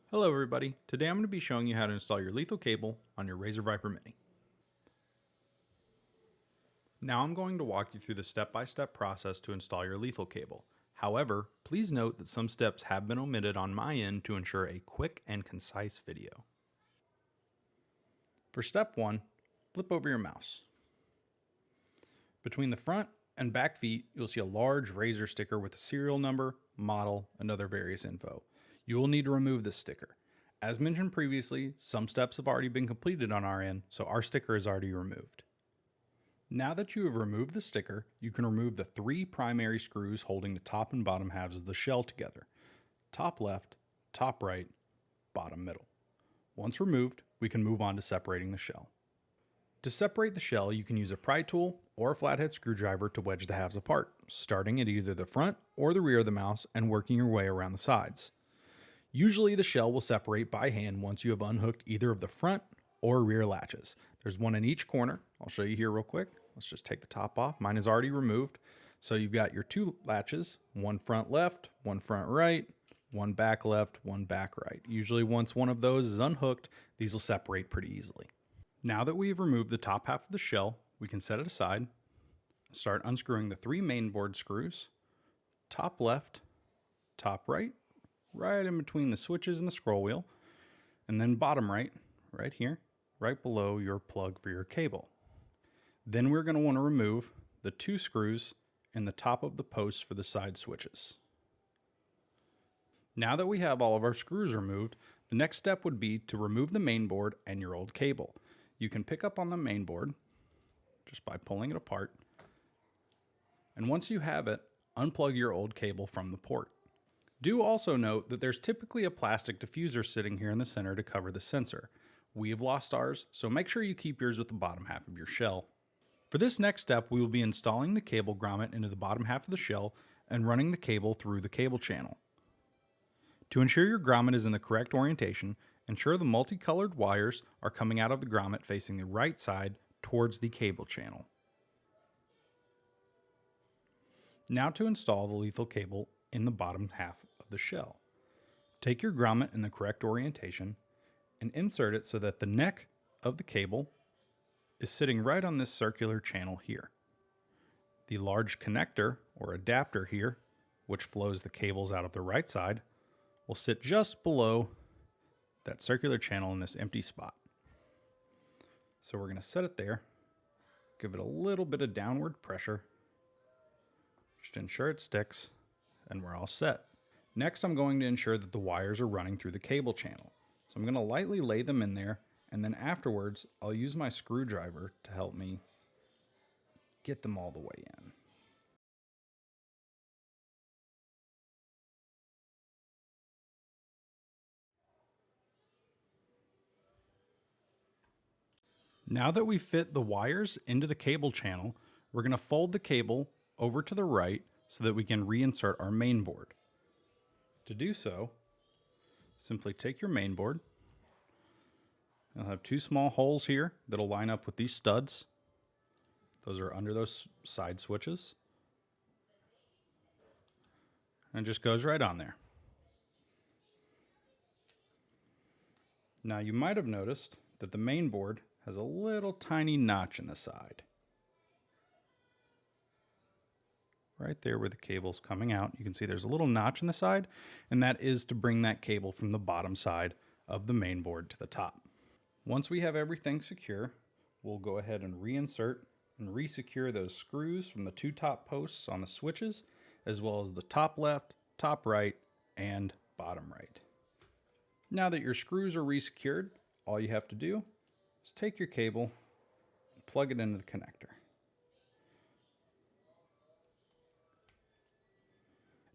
Hello everybody, today I'm going to be showing you how to install your lethal cable on your Razer Viper Mini. Now I'm going to walk you through the step-by-step process to install your lethal cable. However, please note that some steps have been omitted on my end to ensure a quick and concise video. For step 1, flip over your mouse. Between the front and back feet, you'll see a large Razer sticker with a serial number, model, and other various info. You will need to remove this sticker. As mentioned previously, some steps have already been completed on our end, so our sticker is already removed. Now that you have removed the sticker, you can remove the 3 primary screws holding the top and bottom halves of the shell together. Top left, top right, bottom middle. Once removed, we can move on to separating the shell. To separate the shell, you can use a pry tool or a flathead screwdriver to wedge the halves apart, starting at either the front or the rear of the mouse and working your way around the sides. Usually the shell will separate by hand once you have unhooked either of the front or rear latches. There's one in each corner. I'll show you here real quick. Let's just take the top off. Mine is already removed. So you've got your 2 latches, one front left, one front right, one back left, one back right. Usually once one of those is unhooked, these will separate pretty easily. Now that we have removed the top half of the shell, we can set it aside, start unscrewing the 3 mainboard screws, top left, top right, right in between the switches and the scroll wheel, and then bottom right, right here, right below your plug for your cable. Then we're going to want to remove the 2 screws in the top of the posts for the side switches. Now that we have all of our screws removed, the next step would be to remove the mainboard and your old cable. You can pick up on the mainboard just by pulling it apart, and once you have it, unplug your old cable from the port. Do also note that there's typically a plastic diffuser sitting here in the center to cover the sensor. We have lost ours, so make sure you keep yours with the bottom half of your shell. For this next step, we will be installing the cable grommet into the bottom half of the shell and running the cable through the cable channel. To ensure your grommet is in the correct orientation, ensure the multicolored wires are coming out of the grommet facing the right side towards the cable channel. Now to install the lethal cable in the bottom half of the shell. Take your grommet in the correct orientation and insert it so that the neck of the cable is sitting right on this circular channel here. The large connector or adapter here, which flows the cables out of the right side, will sit just below that circular channel in this empty spot. So we're going to set it there, give it a little bit of downward pressure, just to ensure it sticks, and we're all set. Next, I'm going to ensure that the wires are running through the cable channel. So I'm going to lightly lay them in there, and then afterwards, I'll use my screwdriver to help me get them all the way in. Now that we've fit the wires into the cable channel, we're going to fold the cable over to the right so that we can reinsert our main board. To do so, simply take your main board. You'll have 2 small holes here that'll line up with these studs. Those are under those side switches. And it just goes right on there. Now you might have noticed that the main board has a little tiny notch in the side. Right there where the cable's coming out, you can see there's a little notch in the side, and that is to bring that cable from the bottom side of the main board to the top. Once we have everything secure, we'll go ahead and reinsert and resecure those screws from the 2 top posts on the switches, as well as the top left, top right, and bottom right. Now that your screws are resecured, all you have to do is take your cable and plug it into the connector.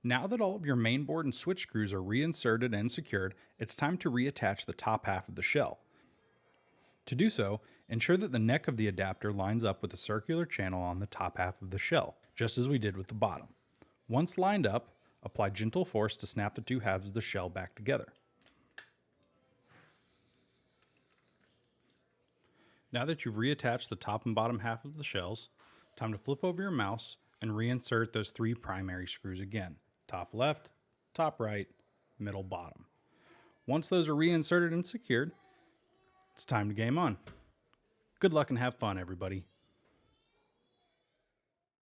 Now that all of your mainboard and switch screws are reinserted and secured, it's time to reattach the top half of the shell. To do so, ensure that the neck of the adapter lines up with the circular channel on the top half of the shell, just as we did with the bottom. Once lined up, apply gentle force to snap the 2 halves of the shell back together. Now that you've reattached the top and bottom half of the shells, time to flip over your mouse and reinsert those 3 primary screws again. top left, top right, middle bottom. Once those are reinserted and secured, it's time to game on. Good luck and have fun, everybody.